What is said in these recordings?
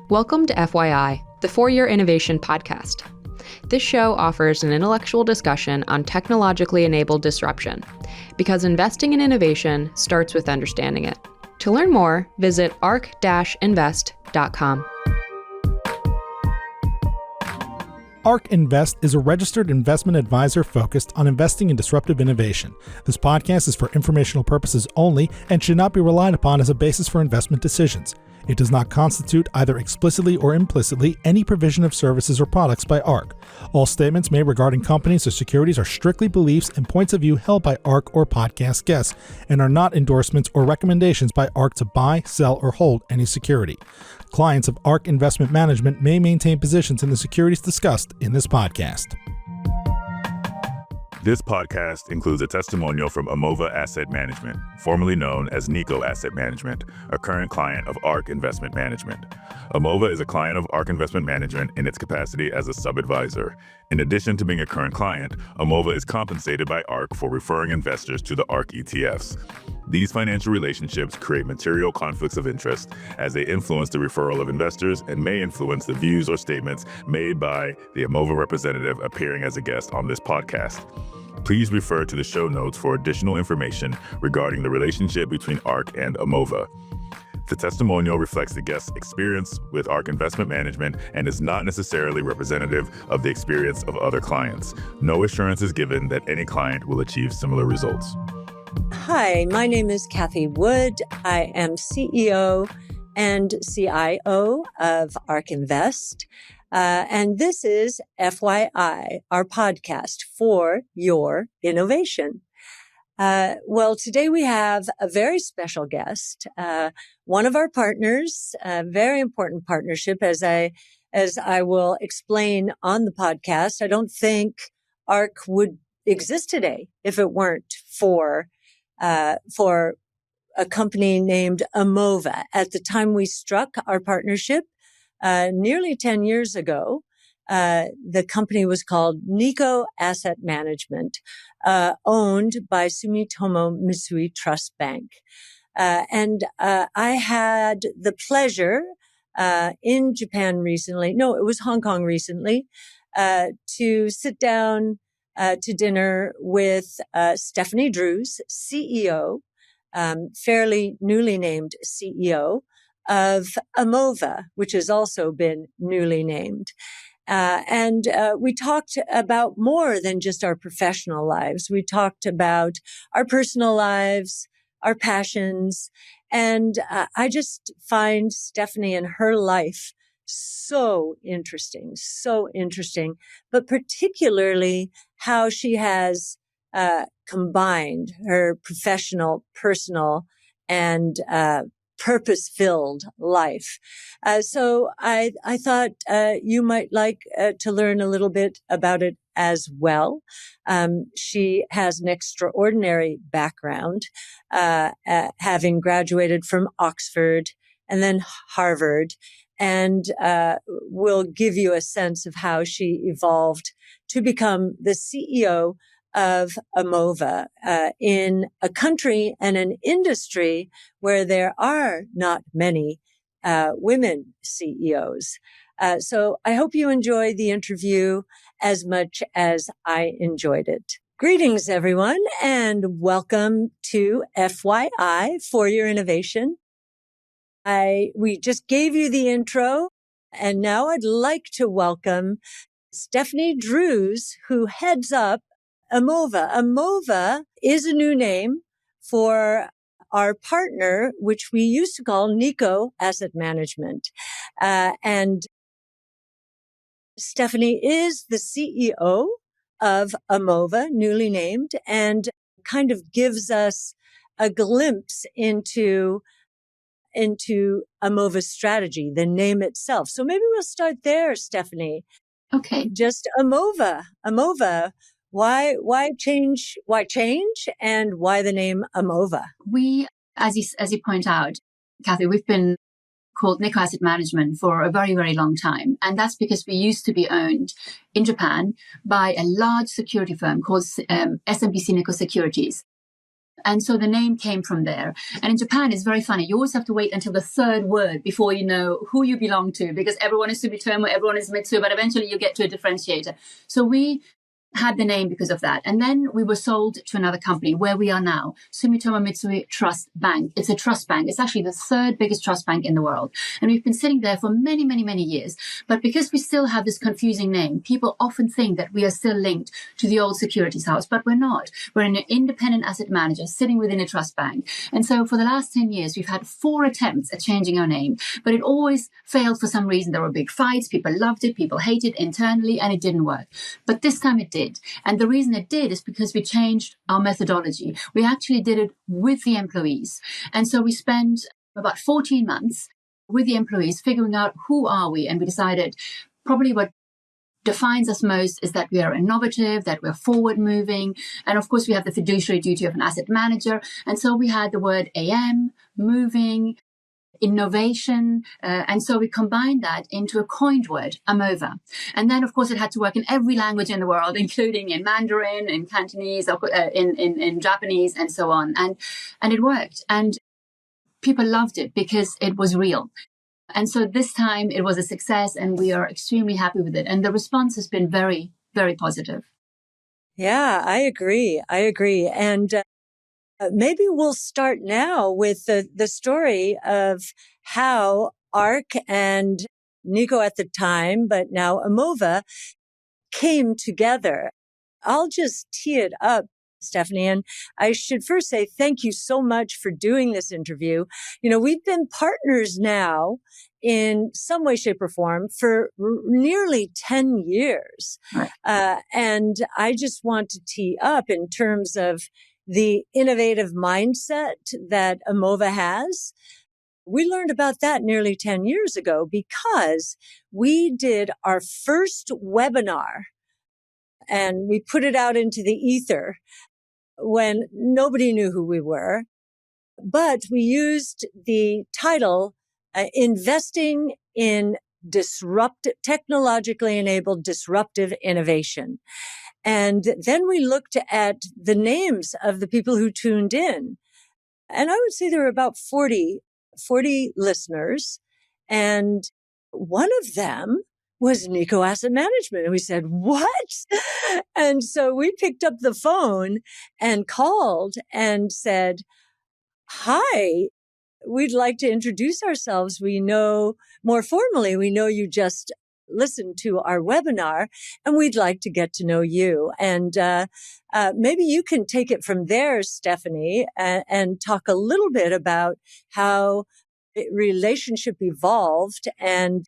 Welcome to FYI, the For-Your Innovation podcast. This show offers an intellectual discussion on technologically enabled disruption, because investing in innovation starts with understanding it. To learn more, visit ARK-invest.com. ARK Invest is a registered investment advisor focused on investing in disruptive innovation. This podcast is for informational purposes only and should not be relied upon as a basis for investment decisions. It does not constitute, either explicitly or implicitly, any provision of services or products by ARK. All statements made regarding companies or securities are strictly beliefs and points of view held by ARK or podcast guests and are not endorsements or recommendations by ARK to buy, sell, or hold any security. Clients of ARK Investment Management may maintain positions in the securities discussed in this podcast. This podcast includes a testimonial from Amova Asset Management, formerly known as Nikko Asset Management, a current client of ARK Investment Management. Amova is a client of ARK Investment Management in its capacity as a sub-advisor. In addition to being a current client, Amova is compensated by ARK for referring investors to the ARK ETFs. These financial relationships create material conflicts of interest as they influence the referral of investors and may influence the views or statements made by the Amova representative appearing as a guest on this podcast. Please refer to the show notes for additional information regarding the relationship between ARK and Amova. The testimonial reflects the guest's experience with ARK Investment Management and is not necessarily representative of the experience of other clients. No assurance is given that any client will achieve similar results. Hi, my name is Cathie Wood. I am CEO and CIO of ARK Invest. And this is FYI, our podcast for your innovation. Well, today we have a very special guest, one of our partners, a very important partnership, as I will explain on the podcast. I don't think ARK would exist today if it weren't for a company named Amova. At the time we struck our partnership, nearly 10 years ago, the company was called Nikko Asset Management, owned by Sumitomo Mitsui Trust Bank. And I had the pleasure in Japan recently, no, it was Hong Kong recently, to sit down to dinner with Stefanie Drews, CEO, fairly newly named CEO of Amova, which has also been newly named. And we talked about more than just our professional lives. We talked about our personal lives, our passions. And I just find Stefanie and her life so interesting, but particularly how she has combined her professional, personal, and purpose-filled life. So I thought you might like to learn a little bit about it as well. She has an extraordinary background, having graduated from Oxford and then Harvard, and will give you a sense of how she evolved to become the CEO of Amova in a country and an industry where there are not many women CEOs. So I hope you enjoy the interview as much as I enjoyed it. Greetings, everyone, and welcome to FYI, For Your Innovation. We just gave you the intro, and now I'd like to welcome Stefanie Drews, who heads up Amova. Amova is a new name for our partner, which we used to call Nikko Asset Management. And Stefanie is the CEO of Amova, newly named, and kind of gives us a glimpse into Amova's strategy, the name itself. So maybe we'll start there, Stefanie. Okay. Just Amova. Why change? And why the name Amova? We, as you point out, Cathie, we've been called Nikko Asset Management for a very, very long time. And that's because we used to be owned in Japan by a large security firm called SMBC Nikko Securities. And so the name came from there. And in Japan, it's very funny. You always have to wait until the third word before you know who you belong to, because everyone is Sumitomo, everyone is Mitsu, but eventually you get to a differentiator. So we had the name because of that. And then we were sold to another company where we are now, Sumitomo Mitsui Trust Bank. It's a trust bank. It's actually the third biggest trust bank in the world. And we've been sitting there for many, many, many years. But because we still have this confusing name, people often think that we are still linked to the old securities house, but we're not. We're an independent asset manager sitting within a trust bank. And so for the last 10 years, we've had 4 attempts at changing our name, but it always failed for some reason. There were big fights. People loved it. People hated it internally, and it didn't work. But this time it did. And the reason it did is because we changed our methodology. We actually did it with the employees. And so we spent about 14 months with the employees figuring out who are we. And we decided probably what defines us most is that we are innovative, that we're forward moving. And of course, we have the fiduciary duty of an asset manager. And so we had the word AM, moving, innovation. And so we combined that into a coined word, Amova. And then, of course, it had to work in every language in the world, including in Mandarin, in Cantonese, in Japanese, and so on. And it worked. And people loved it because it was real. And so this time it was a success, and we are extremely happy with it. And the response has been very, very positive. Yeah, I agree. And maybe we'll start now with the story of how ARK and Nikko at the time, but now Amova, came together. I'll just tee it up, Stefanie, and I should first say thank you so much for doing this interview. You know, we've been partners now in some way, shape, or form for nearly 10 years. Right. And I just want to tee up in terms of the innovative mindset that Amova has. We learned about that nearly 10 years ago because we did our first webinar and we put it out into the ether when nobody knew who we were. But we used the title, Investing in Technologically Enabled Disruptive Innovation. And then we looked at the names of the people who tuned in. And I would say there were about 40 listeners. And one of them was Nikko Asset Management. And we said, what? And so we picked up the phone and called and said, hi, we'd like to introduce ourselves. We know more formally, we know you just listen to our webinar, and we'd like to get to know you. And maybe you can take it from there, Stefanie, and talk a little bit about how relationship evolved and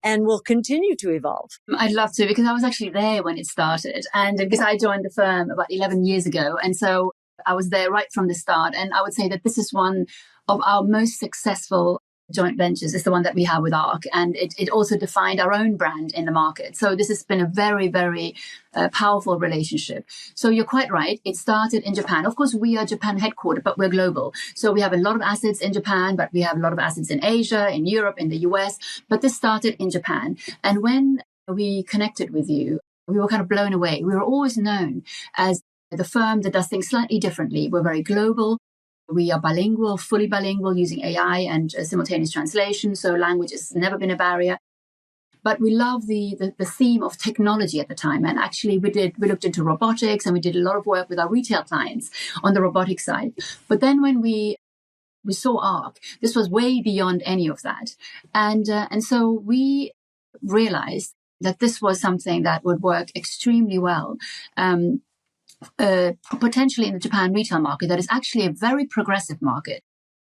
will continue to evolve. I'd love to, because I was actually there when it started, and because I joined the firm about 11 years ago. And so I was there right from the start. And I would say that this is one of our most successful joint ventures, is the one that we have with ARK. And it also defined our own brand in the market. So this has been a very, very powerful relationship. So you're quite right. It started in Japan. Of course, we are Japan headquartered, but we're global. So we have a lot of assets in Japan, but we have a lot of assets in Asia, in Europe, in the US. But this started in Japan. And when we connected with you, we were kind of blown away. We were always known as the firm that does things slightly differently. We're very global. We are bilingual, fully bilingual, using AI and simultaneous translation. So language has never been a barrier. But we love the theme of technology at the time. And actually, we looked into robotics, and we did a lot of work with our retail clients on the robotics side. But then when we saw ARK, this was way beyond any of that. And so we realized that this was something that would work extremely well. Potentially in the Japan retail market, that is actually a very progressive market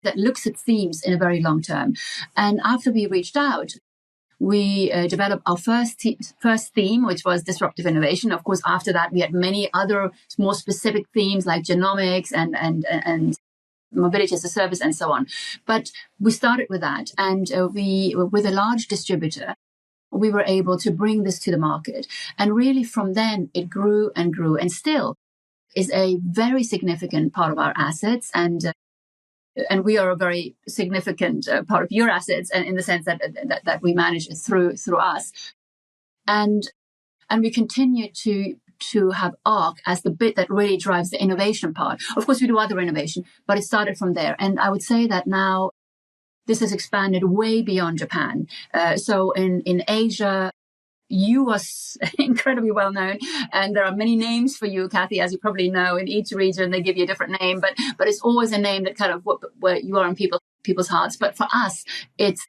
that looks at themes in a very long term. And after we reached out, we developed our first theme, which was disruptive innovation. Of course, after that, we had many other more specific themes like genomics and mobility as a service and so on. But we started with that, and we, with a large distributor, we were able to bring this to the market. And really from then it grew and grew, and still is a very significant part of our assets. And we are a very significant part of your assets, and in the sense that we manage it through us. And we continue to to have ARK as the bit that really drives the innovation part. Of course, we do other innovation, but it started from there. And I would say that now this has expanded way beyond Japan. So in Asia, you are incredibly well known, and there are many names for you, Cathie, as you probably know. In each region, they give you a different name, but it's always a name that kind of where you are in people's hearts. But for us, it's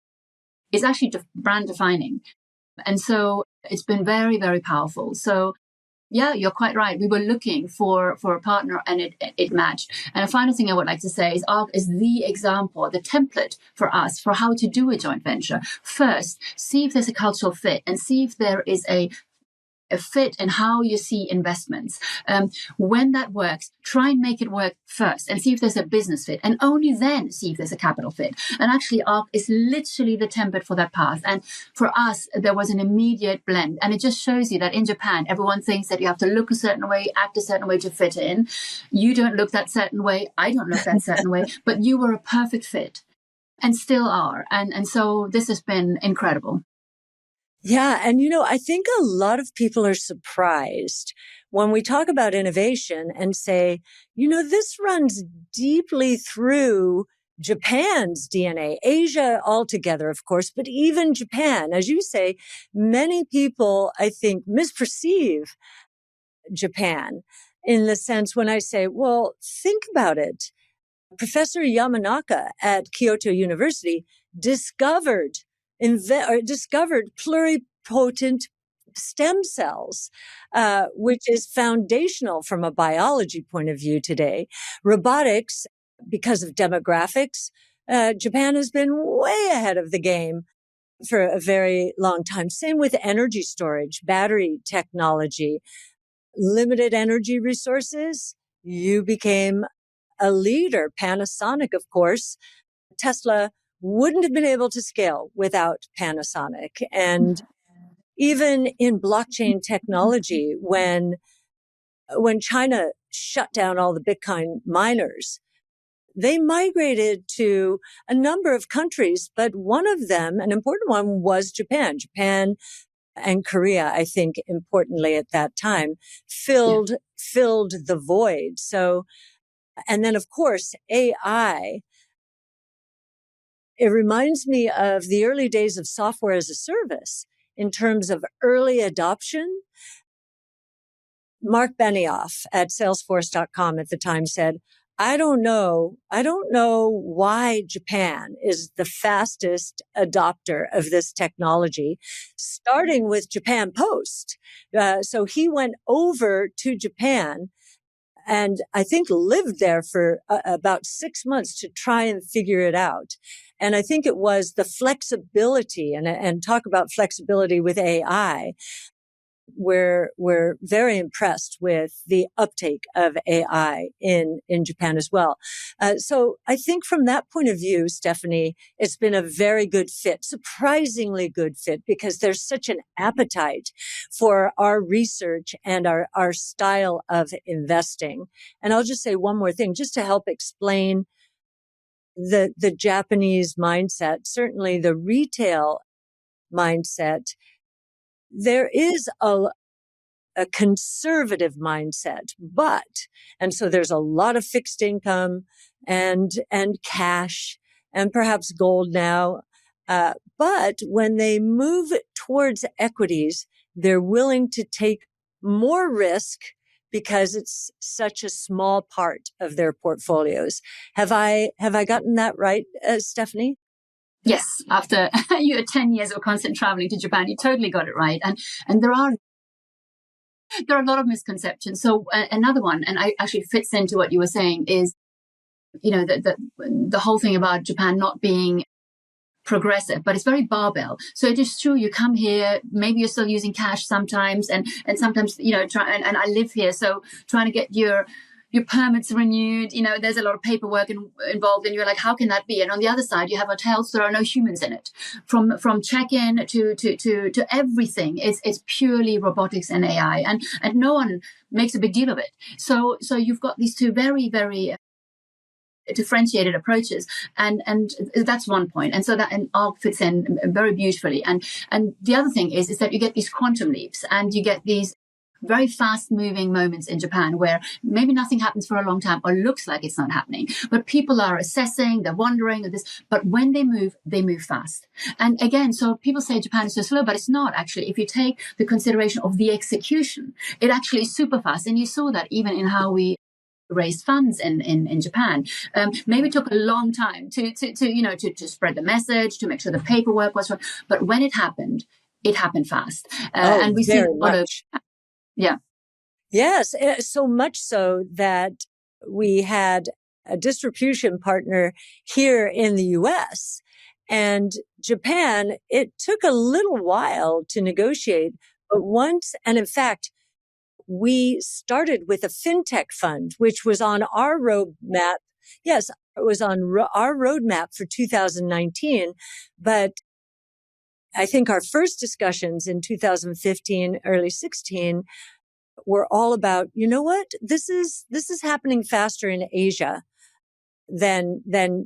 actually brand defining, and so it's been very, very powerful. So yeah, you're quite right. We were looking for a partner, and it matched. And a final thing I would like to say is ARK is the example, the template for us for how to do a joint venture. First, see if there's a cultural fit, and see if there is a fit in how you see investments. When that works, try and make it work first and see if there's a business fit, and only then see if there's a capital fit. And actually, ARK is literally the template for that path. And for us, there was an immediate blend. And it just shows you that in Japan, everyone thinks that you have to look a certain way, act a certain way to fit in. You don't look that certain way. I don't look that certain way. But you were a perfect fit and still are. And so this has been incredible. Yeah. And, I think a lot of people are surprised when we talk about innovation and say, this runs deeply through Japan's DNA, Asia altogether, of course, but even Japan. As you say, many people, I think, misperceive Japan in the sense when I say, well, think about it. Professor Yamanaka at Kyoto University discovered pluripotent stem cells, which is foundational from a biology point of view today. Robotics, because of demographics, Japan has been way ahead of the game for a very long time. Same with energy storage, battery technology, limited energy resources. You became a leader. Panasonic, of course. Tesla wouldn't have been able to scale without Panasonic. And even in blockchain technology, when China shut down all the Bitcoin miners, they migrated to a number of countries, but one of them, an important one, was Japan. Japan and Korea, I think, importantly at that time, filled the void. So, and then of course, AI. It reminds me of the early days of software as a service in terms of early adoption. Mark Benioff at Salesforce.com at the time said, I don't know why Japan is the fastest adopter of this technology, starting with Japan Post. So he went over to Japan and I think lived there for about 6 months to try and figure it out. And I think it was the flexibility and talk about flexibility with AI. We're very impressed with the uptake of AI in Japan as well. So I think from that point of view, Stefanie, it's been a very good fit, surprisingly good fit, because there's such an appetite for our research and our style of investing. And I'll just say one more thing, just to help explain the Japanese mindset, certainly the retail mindset. There is a conservative mindset, and so there's a lot of fixed income and cash and perhaps gold now. But when they move towards equities, they're willing to take more risk because it's such a small part of their portfolios. Have I gotten that right, Stefanie? Yes, after 10 years of constant traveling to Japan, you totally got it right. And there are a lot of misconceptions. So another one, and I actually fits into what you were saying, is, the whole thing about Japan not being progressive, but it's very barbell. So it is true. You come here, maybe you're still using cash sometimes, and sometimes, and I live here. So trying to get your permits renewed, there's a lot of paperwork involved, and you're like, how can that be? And on the other side, you have hotels, there are no humans in it. From check-in to everything, it's purely robotics and AI, and no one makes a big deal of it. So you've got these two very, very differentiated approaches, and that's one point. And so that ARK fits in very beautifully. And the other thing is that you get these quantum leaps, and you get these very fast moving moments in Japan where maybe nothing happens for a long time or looks like it's not happening, but people are assessing, they're wondering of this, but when they move fast. And again, so people say Japan is so slow, but it's not actually. If you take the consideration of the execution, it actually is super fast. And you saw that even in how we raised funds in Japan. Maybe it took a long time to spread the message, to make sure the paperwork was right. But when it happened fast. And we see a lot of, yeah. Yes, so much so that we had a distribution partner here in the US. And Japan, it took a little while to negotiate, but once, and in fact, we started with a Fintech fund, which was on our roadmap. Yes, it was on our roadmap for 2019, but I think our first discussions in 2015, early 16, were all about, you know what? This is happening faster in Asia than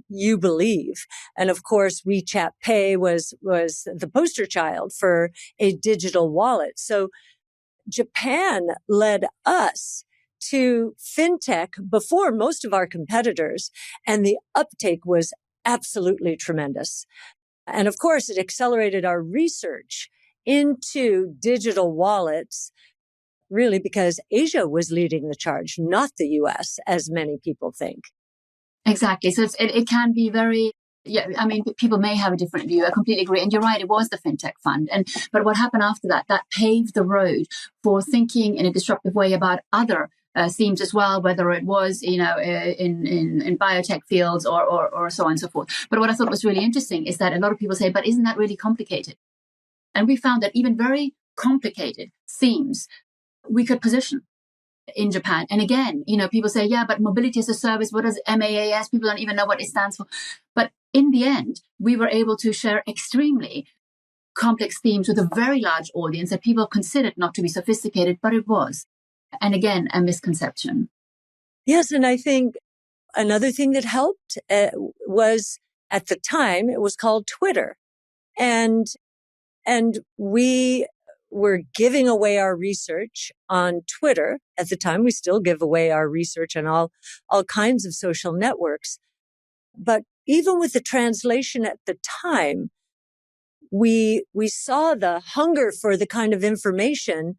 you believe. And of course, WeChat Pay was the poster child for a digital wallet. So Japan led us to fintech before most of our competitors, and the uptake was absolutely tremendous. And of course, it accelerated our research into digital wallets, really because Asia was leading the charge, not the US, as many people think. Exactly. So it can be very, yeah, I mean, people may have a different view. I completely agree. And you're right, it was the Fintech Fund. But what happened after that paved the road for thinking in a disruptive way about other themes as well, whether it was, in biotech fields or so on and so forth. But what I thought was really interesting is that a lot of people say, but isn't that really complicated? And we found that even very complicated themes we could position in Japan. And again, people say, yeah, but mobility as a service, what does MAAS? People don't even know what it stands for. But in the end, we were able to share extremely complex themes with a very large audience that people considered not to be sophisticated, but it was. And again, a misconception. Yes. And I think another thing that helped was at the time, it was called Twitter. And we were giving away our research on Twitter. At the time, we still give away our research on all kinds of social networks. But even with the translation at the time, we saw the hunger for the kind of information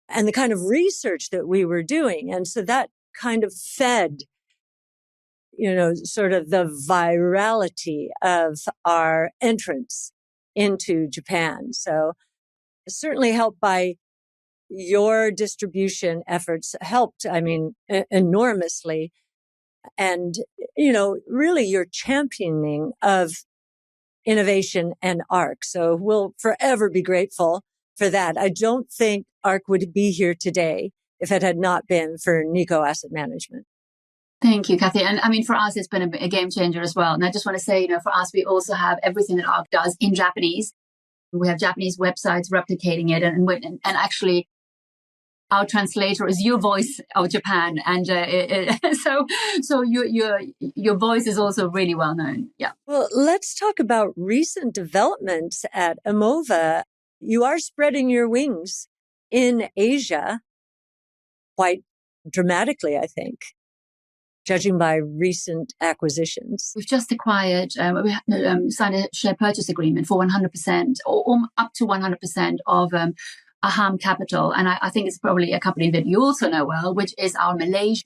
and the kind of research that we were doing. And so that kind of fed, sort of the virality of our entrance into Japan. So certainly helped by your distribution efforts, helped, enormously. And, really your championing of innovation and ARK. So we'll forever be grateful for that. I don't think ARK would be here today if it had not been for Nikko Asset Management. Thank you, Cathie. And I mean, for us, it's been a game changer as well. And I just want to say, for us, we also have everything that ARK does in Japanese. We have Japanese websites replicating it. And actually, our translator is your voice of Japan. And so your voice is also really well known. Yeah. Well, let's talk about recent developments at Amova. You are spreading your wings in Asia quite dramatically, I think, judging by recent acquisitions. We've just acquired, we signed a share purchase agreement for 100% or up to 100% of Aham Capital. And I think it's probably a company that you also know well, which is our Malaysia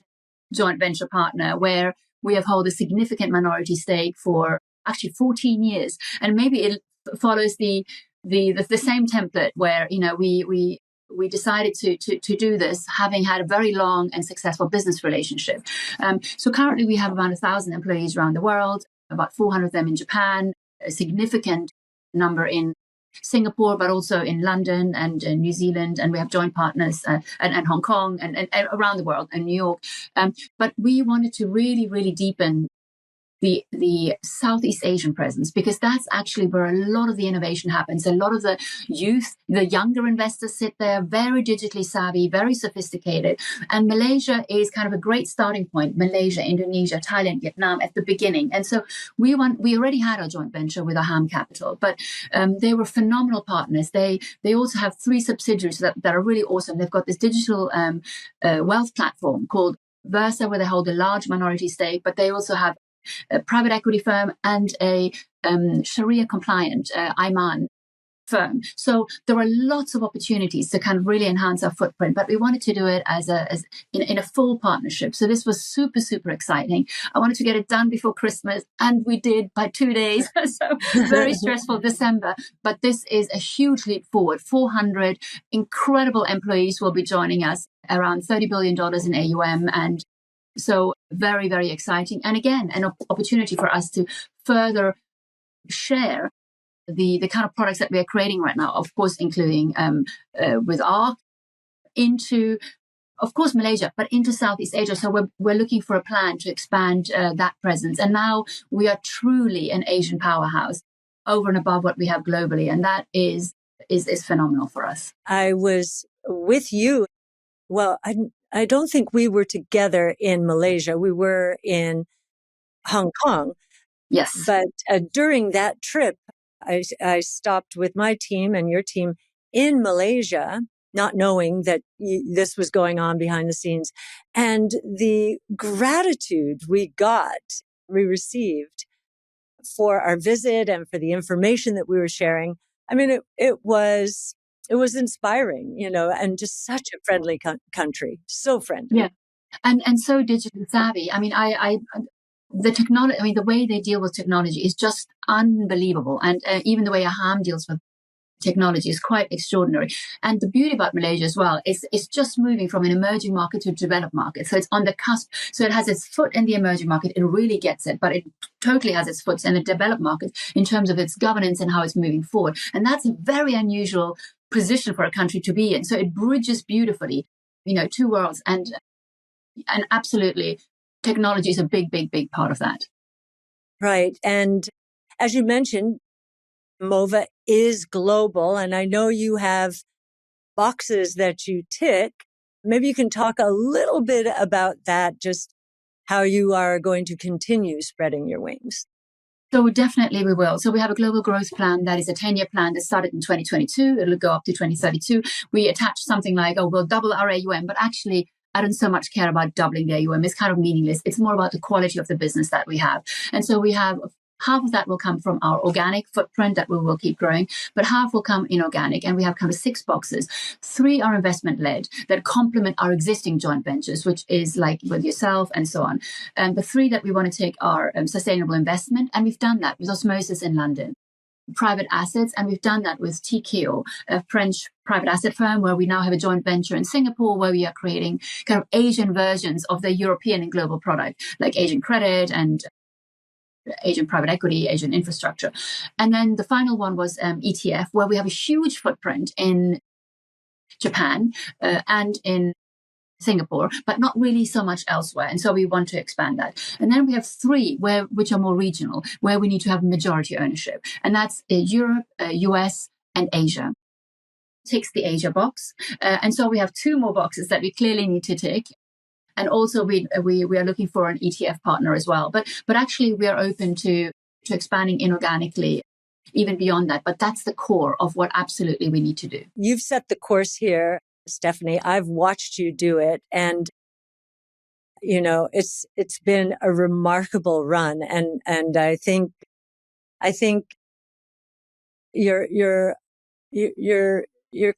joint venture partner, where we have held a significant minority stake for actually 14 years. And maybe it follows the same template where, we decided to do this, having had a very long and successful business relationship. So currently we have about 1,000 employees around the world, about 400 of them in Japan, a significant number in Singapore, but also in London and New Zealand. And we have joint partners and Hong Kong and around the world and New York. But we wanted to really, really deepen the Southeast Asian presence, because that's actually where a lot of the innovation happens. A lot of the youth, the younger investors sit there, very digitally savvy, very sophisticated. And Malaysia is kind of a great starting point. Malaysia, Indonesia, Thailand, Vietnam at the beginning. And so we already had our joint venture with Aham Capital, but they were phenomenal partners. They also have 3 subsidiaries that are really awesome. They've got this digital wealth platform called Versa, where they hold a large minority stake, but they also have a private equity firm and a Sharia compliant Iman firm. So there are lots of opportunities to kind of really enhance our footprint, but we wanted to do it as in a full partnership. So this was super, super exciting. I wanted to get it done before Christmas, and we did by 2 days. So very stressful December, but this is a huge leap forward. 400 incredible employees will be joining us, around $30 billion in AUM. And so very, very exciting. And again, an opportunity for us to further share the kind of products that we are creating right now, of course, including with ARK into, of course, Malaysia, but into Southeast Asia. So we're looking for a plan to expand that presence. And now we are truly an Asian powerhouse over and above what we have globally. And that is phenomenal for us. I was with you. Well, I don't think we were together in Malaysia. We were in Hong Kong. Yes. But during that trip, I stopped with my team and your team in Malaysia, not knowing that this was going on behind the scenes. And the gratitude we received for our visit and for the information that we were sharing. I mean, it was inspiring, and just such a friendly country, so friendly. Yeah. And so digitally savvy. I mean, the technology, the way they deal with technology is just unbelievable. And even the way Aham deals with technology is quite extraordinary. And the beauty about Malaysia as well is it's just moving from an emerging market to a developed market. So it's on the cusp. So it has its foot in the emerging market. It really gets it, but it totally has its foot in the developed market in terms of its governance and how it's moving forward. And that's a very unusual position for a country to be in. So it bridges beautifully, 2 worlds. And absolutely, technology is a big, big, big part of that. Right. And as you mentioned, Amova is global. And I know you have boxes that you tick. Maybe you can talk a little bit about that, just how you are going to continue spreading your wings. So definitely we will. So we have a global growth plan that is a 10-year plan that started in 2022. It'll go up to 2032. We attach something like, we'll double our AUM, but actually I don't so much care about doubling the AUM. It's kind of meaningless. It's more about the quality of the business that we have. And so we have half of that will come from our organic footprint that we will keep growing, but half will come inorganic. And we have kind of 6 boxes. 3 are investment-led that complement our existing joint ventures, which is like with yourself and so on. And the 3 that we want to take are sustainable investment. And we've done that with Osmosis in London. Private assets, and we've done that with TKO, a French private asset firm, where we now have a joint venture in Singapore where we are creating kind of Asian versions of the European and global product, like Asian credit and Asian private equity, Asian infrastructure. And then the final one was ETF, where we have a huge footprint in Japan and in Singapore, but not really so much elsewhere. And so we want to expand that. And then we have 3 which are more regional, where we need to have majority ownership. And that's Europe, US, and Asia. Ticks the Asia box. And so we have 2 more boxes that we clearly need to tick. And also we are looking for an ETF partner as well. But actually we are open to expanding inorganically even beyond that. But that's the core of what absolutely we need to do. You've set the course here, Stefanie. I've watched you do it, and it's been a remarkable run, and I think you're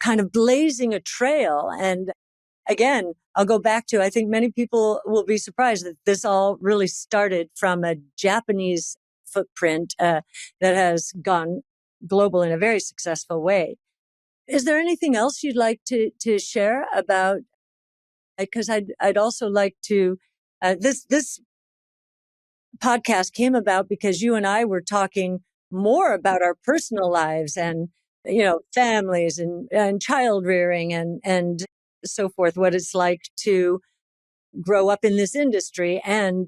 kind of blazing a trail. And again, I'll go back to, I think many people will be surprised that this all really started from a Japanese footprint that has gone global in a very successful way. Is there anything else you'd like to share about? Because I'd also like to. This podcast came about because you and I were talking more about our personal lives and families and child rearing and so forth. What it's like to grow up in this industry and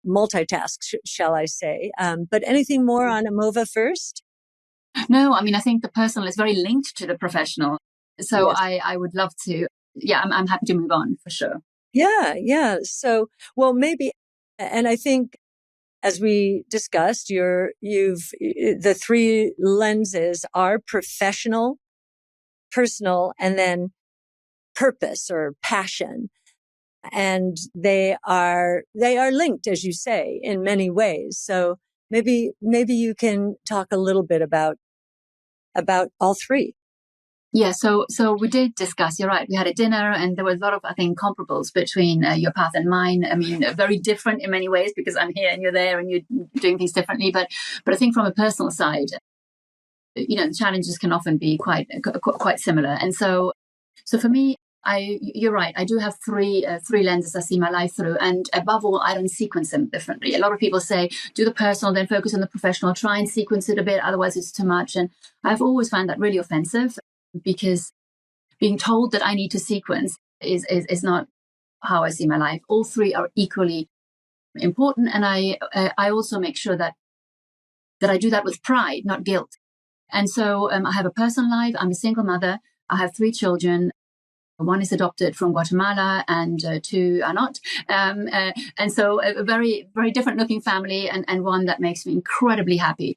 multitask, shall I say. But anything more on Amova first? No, I mean, I think the personal is very linked to the professional. So Yes. I would love to, I'm happy to move on for sure. Yeah. So, well, maybe, and I think as we discussed, the three lenses are professional, personal, and then purpose or passion. And they are linked, as you say, in many ways. So maybe you can talk a little bit about all three. Yeah, so we did discuss, you're right, we had a dinner and there were a lot of, I think, comparables between your path and mine. I mean, very different in many ways because I'm here and you're there and you're doing things differently. But I think from a personal side, the challenges can often be quite similar. And so for me, you're right. I do have three lenses I see my life through, and above all, I don't sequence them differently. A lot of people say, do the personal, then focus on the professional. Try and sequence it a bit, otherwise it's too much. And I've always found that really offensive because being told that I need to sequence is not how I see my life. All three are equally important, and I also make sure that I do that with pride, not guilt. And so I have a personal life. I'm a single mother. I have 3 children. One is adopted from Guatemala and 2 are not. And so a very, very different looking family and one that makes me incredibly happy,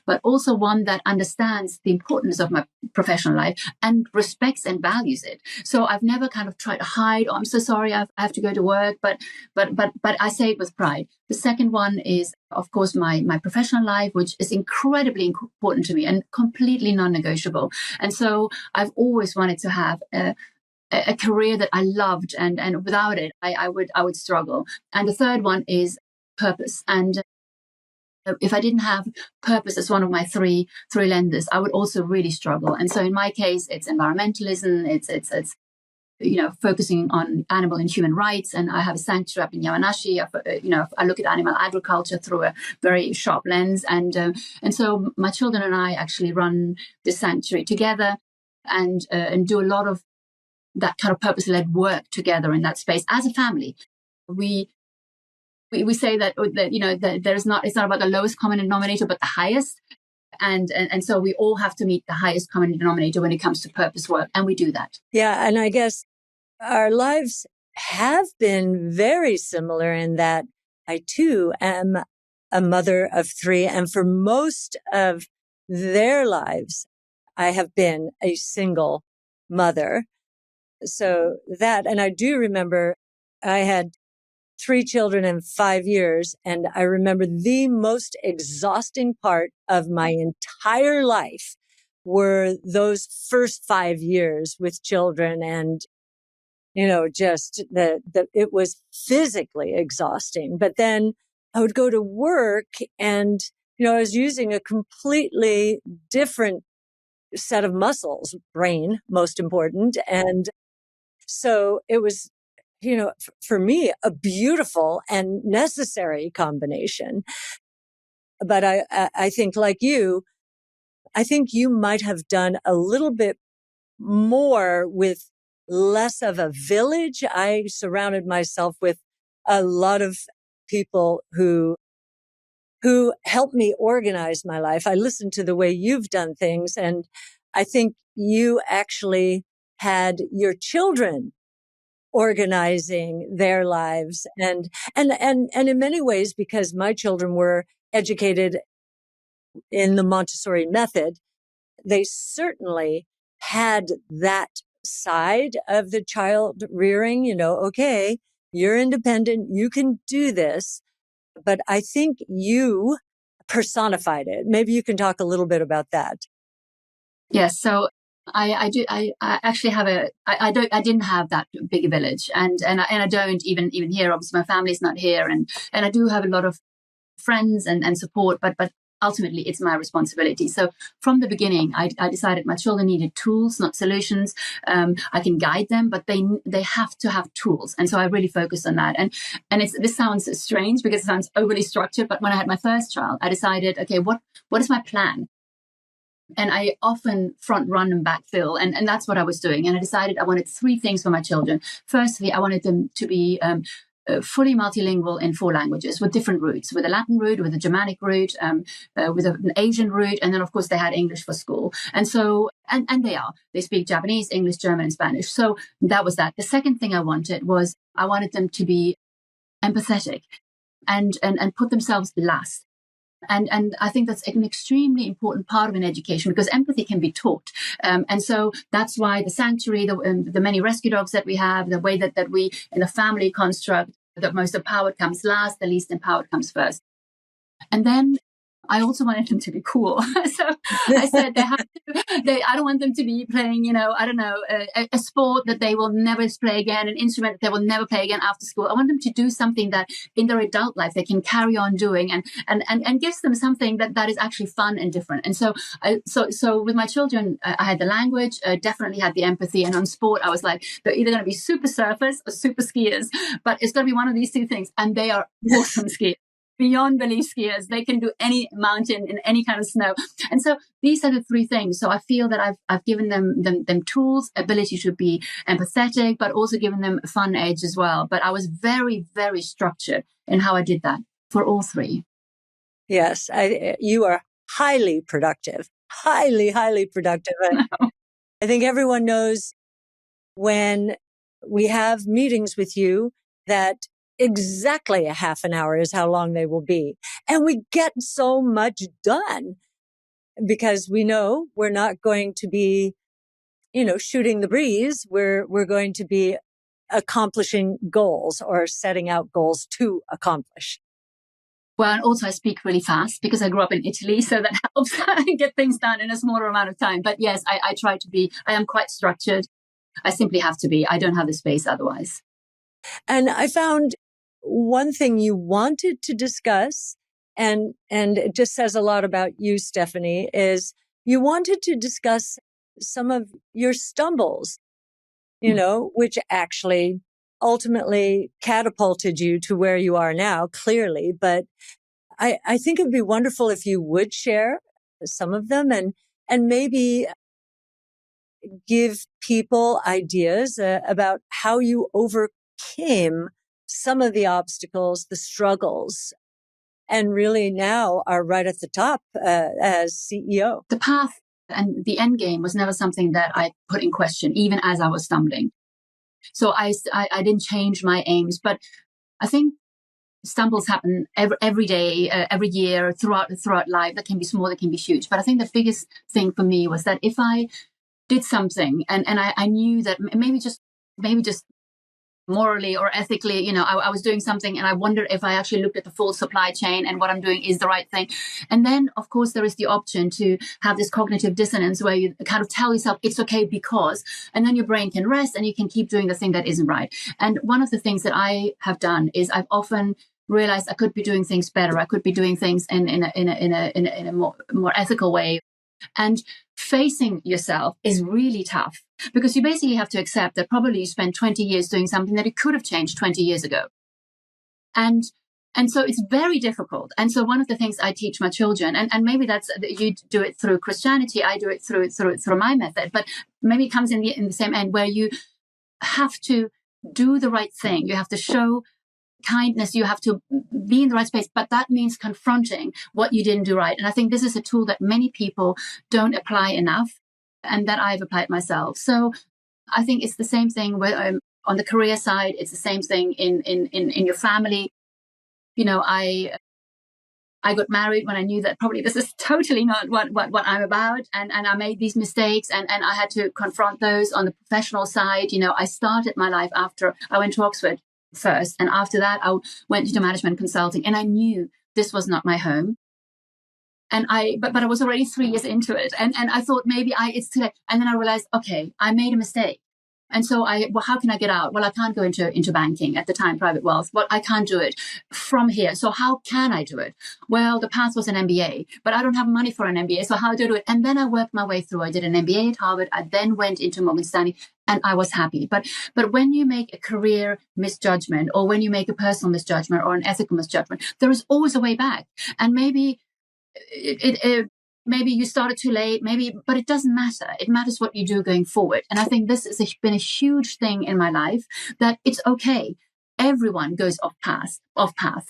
but also one that understands the importance of my professional life and respects and values it. So I've never kind of tried to hide, I'm so sorry, I have to go to work, but I say it with pride. The second one is, of course, my professional life, which is incredibly important to me and completely non-negotiable. And so I've always wanted to have a career that I loved, and without it, I would struggle. And the third one is purpose. And if I didn't have purpose as one of my three lenses, I would also really struggle. And so in my case, it's environmentalism, it's focusing on animal and human rights. And I have a sanctuary up in Yamanashi. I look at animal agriculture through a very sharp lens. And so my children and I actually run this sanctuary together and do a lot of that kind of purpose-led work together in that space as a family. We say that it's not about the lowest common denominator, but the highest. And so we all have to meet the highest common denominator when it comes to purpose work. And we do that. Yeah. And I guess our lives have been very similar in that I too am a mother of 3. And for most of their lives, I have been a single mother. So that, and I do remember I had 3 children in 5 years. And I remember the most exhausting part of my entire life were those first 5 years with children. And, just it was physically exhausting. But then I would go to work and, I was using a completely different set of muscles, brain, most important. And so it was, for me, a beautiful and necessary combination. But I think like you, I think you might have done a little bit more with less of a village. I surrounded myself with a lot of people who helped me organize my life. I listened to the way you've done things. And I think you actually had your children organizing their lives and in many ways, because my children were educated in the Montessori method, they certainly had that side of the child rearing, okay, you're independent, you can do this. But I think you personified it. Maybe you can talk a little bit about that. Yes. So I do. I actually have I didn't have that big a village, and I don't even here. Obviously, my family's not here, and I do have a lot of friends and support, but ultimately it's my responsibility. So from the beginning, I decided my children needed tools, not solutions. I can guide them, but they have to have tools, and so I really focused on that. And this sounds strange because it sounds overly structured, but when I had my first child, I decided, okay, what is my plan? And I often front run and backfill. And that's what I was doing. And I decided I wanted 3 things for my children. Firstly, I wanted them to be fully multilingual in 4 languages with different roots, with a Latin root, with a Germanic root, with an Asian root. And then, of course, they had English for school. And so, and they speak Japanese, English, German, and Spanish. So that was that. The second thing I wanted was I wanted them to be empathetic and put themselves last. And I think that's an extremely important part of an education because empathy can be taught. And so that's why the sanctuary, the many rescue dogs that we have, the way that we, in the family construct, the most empowered comes last, the least empowered comes first. And then I also wanted them to be cool. So I said I don't want them to be playing, a sport that they will never play again, an instrument that they will never play again after school. I want them to do something that in their adult life they can carry on doing and gives them something that is actually fun and different. And so with my children, I had the language, definitely had the empathy. And on sport, I was like, they're either going to be super surfers or super skiers, but it's going to be one of these 2 things. And they are awesome skiers. Beyond belief skiers. They can do any mountain in any kind of snow. And so these are the 3 things. So I feel that I've given them tools, ability to be empathetic, but also given them a fun edge as well. But I was very, very structured in how I did that for all 3. Yes, you are highly productive, highly productive. I think everyone knows when we have meetings with you that exactly a half an hour is how long they will be. And we get so much done because we know we're not going to be, shooting the breeze. We're going to be accomplishing goals or setting out goals to accomplish. Well, and also I speak really fast because I grew up in Italy, so that helps get things done in a smaller amount of time. But yes, I try to be, I am quite structured. I simply have to be. I don't have the space otherwise. And I found one thing you wanted to discuss, and it just says a lot about you, Stefanie, is you wanted to discuss some of your stumbles, which actually ultimately catapulted you to where you are now, clearly. But I think it would be wonderful if you would share some of them and maybe give people ideas about how you overcame some of the obstacles, the struggles, and really now are right at the top as CEO. The path and the end game was never something that I put in question, even as I was stumbling. So I didn't change my aims, but I think stumbles happen every day, every year, throughout life. That can be small, that can be huge. But I think the biggest thing for me was that if I did something and I knew that maybe just morally or ethically, I was doing something and I wondered if I actually looked at the full supply chain and what I'm doing is the right thing. And then, of course, there is the option to have this cognitive dissonance where you kind of tell yourself it's okay because, and then your brain can rest and you can keep doing the thing that isn't right. And one of the things that I have done is I've often realized I could be doing things better. I could be doing things in a more ethical way. And facing yourself is really tough because you basically have to accept that probably you spent 20 years doing something that you could have changed 20 years ago. And so it's very difficult. And so one of the things I teach my children, and maybe that's, you do it through Christianity, I do it through my method, but maybe it comes in the same end where you have to do the right thing. You have to show kindness, you have to be in the right space, but that means confronting what you didn't do right. And I think this is a tool that many people don't apply enough and that I've applied myself. So I think it's the same thing where on the career side, it's the same thing in your family. I got married when I knew that probably this is totally not what I'm about. And I made these mistakes and I had to confront those. On the professional side, I started my life after I went to Oxford first. And after that, I went into management consulting and I knew this was not my home. And but I was already 3 years into it. And I thought maybe it's too late. And then I realized, okay, I made a mistake. And so how can I get out? Well, I can't go into banking at the time, private wealth. Well, I can't do it from here. So how can I do it? Well, the path was an MBA, but I don't have money for an MBA. So how do I do it? And then I worked my way through. I did an MBA at Harvard. I then went into Morgan Stanley and I was happy. But when you make a career misjudgment or when you make a personal misjudgment or an ethical misjudgment, there is always a way back. And maybe maybe you started too late, but it doesn't matter. It matters what you do going forward. And I think this has been a huge thing in my life, that it's okay everyone goes off path.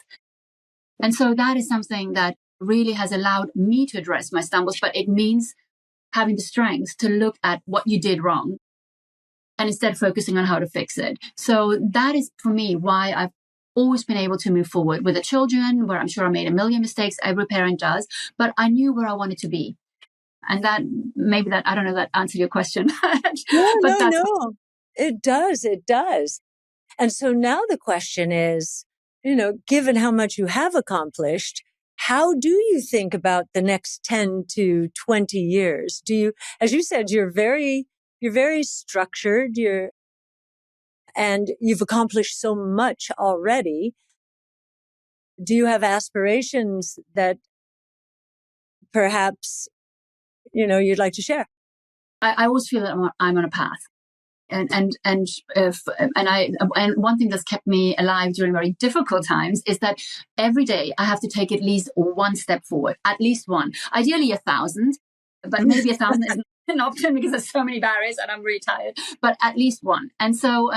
And so that is something that really has allowed me to address my stumbles, but it means having the strength to look at what you did wrong and instead focusing on how to fix it. So that is, for me, why I've always been able to move forward with the children, where I'm sure I made a million mistakes, every parent does, but I knew where I wanted to be. And that, maybe that, I don't know, that answered your question. No. It does. And so now the question is, given how much you have accomplished, how do you think about the next 10 to 20 years? Do you, as you said, you're very structured, and you've accomplished so much already. Do you have aspirations that perhaps, you'd like to share? I always feel that I'm on a path. And one thing that's kept me alive during very difficult times is that every day I have to take at least one step forward, at least one, ideally 1,000, but maybe 1,000 is an option because there's so many barriers and I'm really tired, but at least one. And so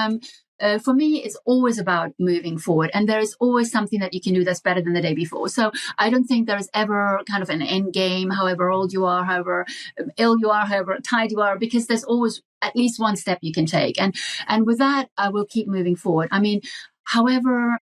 for me, it's always about moving forward, and there is always something that you can do that's better than the day before. So I don't think there is ever kind of an end game, however old you are, however ill you are, however tired you are, because there's always at least one step you can take. And with that, I will keep moving forward. I mean, however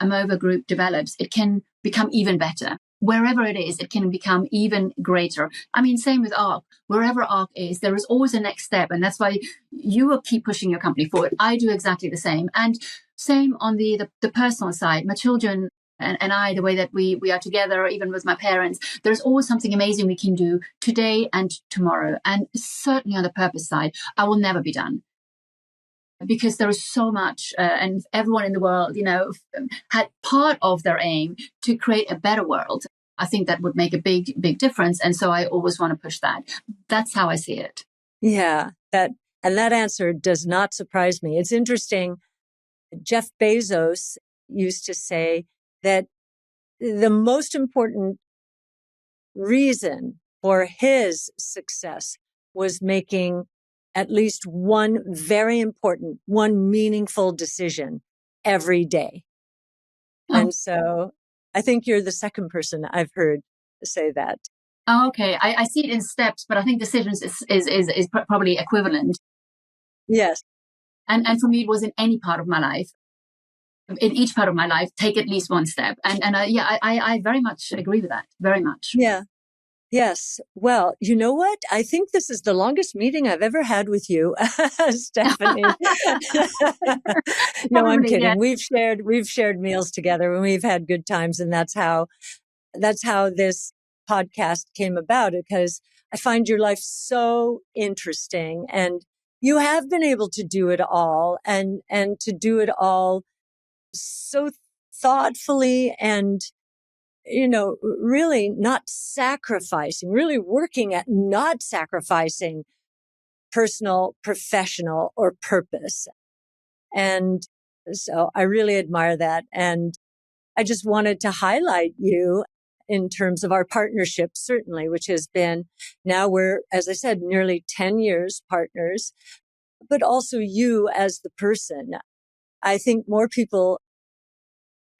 Amova Group develops, it can become even better. Wherever it is, it can become even greater. I mean, same with ARK. Wherever ARK is, there is always a next step. And that's why you will keep pushing your company forward. I do exactly the same. And same on the personal side. My children and I, the way that we are together, even with my parents, there's always something amazing we can do today and tomorrow. And certainly on the purpose side, I will never be done. Because there is so much, and everyone in the world, had part of their aim to create a better world. I think that would make a big, big difference. And so I always want to push that. That's how I see it. Yeah, that answer does not surprise me. It's interesting. Jeff Bezos used to say that the most important reason for his success was making at least one very important, one meaningful decision every day. Oh. And so I think you're the second person I've heard say that. Oh, okay. I see it in steps, but I think decisions is probably equivalent. Yes. And for me, it was in any part of my life. In each part of my life, take at least one step. I very much agree with that. Very much. Yeah. Yes. Well, you know what? I think this is the longest meeting I've ever had with you, Stefanie. No, I'm kidding. Yeah. We've shared meals together and we've had good times. And that's how this podcast came about, because I find your life so interesting, and you have been able to do it all and to do it all so thoughtfully and, really not sacrificing, really working at not sacrificing personal, professional, or purpose. And so I really admire that. And I just wanted to highlight you in terms of our partnership, certainly, which has been, now we're, as I said, nearly 10 years partners, but also you as the person. I think more people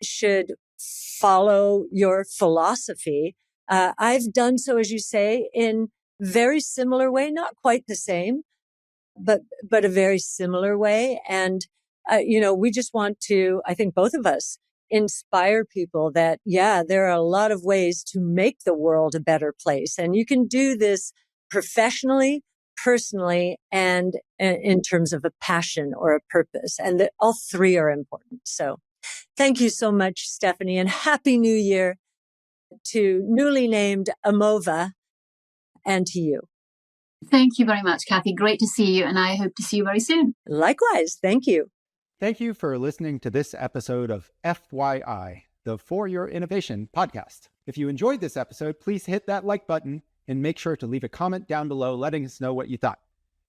should follow your philosophy. I've done so, as you say, in very similar way, not quite the same, but a very similar way. And, we just want to, I think both of us, inspire people that, there are a lot of ways to make the world a better place. And you can do this professionally, personally, and in terms of a passion or a purpose. And that all three are important. So thank you so much, Stefanie, and Happy New Year to newly named Amova and to you. Thank you very much, Cathie. Great to see you, and I hope to see you very soon. Likewise. Thank you. Thank you for listening to this episode of FYI, the For Your Innovation podcast. If you enjoyed this episode, please hit that like button and make sure to leave a comment down below letting us know what you thought.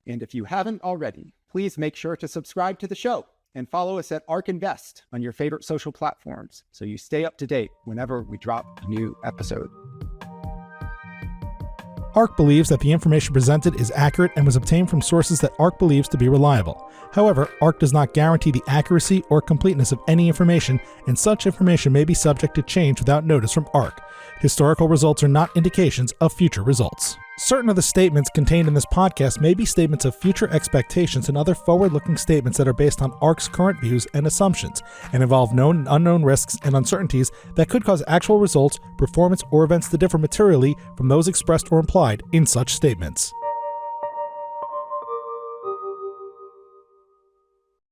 And if you haven't already, please make sure to subscribe to the show and follow us at ARK Invest on your favorite social platforms so you stay up to date whenever we drop a new episode. ARK believes that the information presented is accurate and was obtained from sources that ARK believes to be reliable. However, ARK does not guarantee the accuracy or completeness of any information, and such information may be subject to change without notice from ARK. Historical results are not indications of future results. Certain of the statements contained in this podcast may be statements of future expectations and other forward-looking statements that are based on ARK's current views and assumptions, and involve known and unknown risks and uncertainties that could cause actual results, performance, or events to differ materially from those expressed or implied in such statements.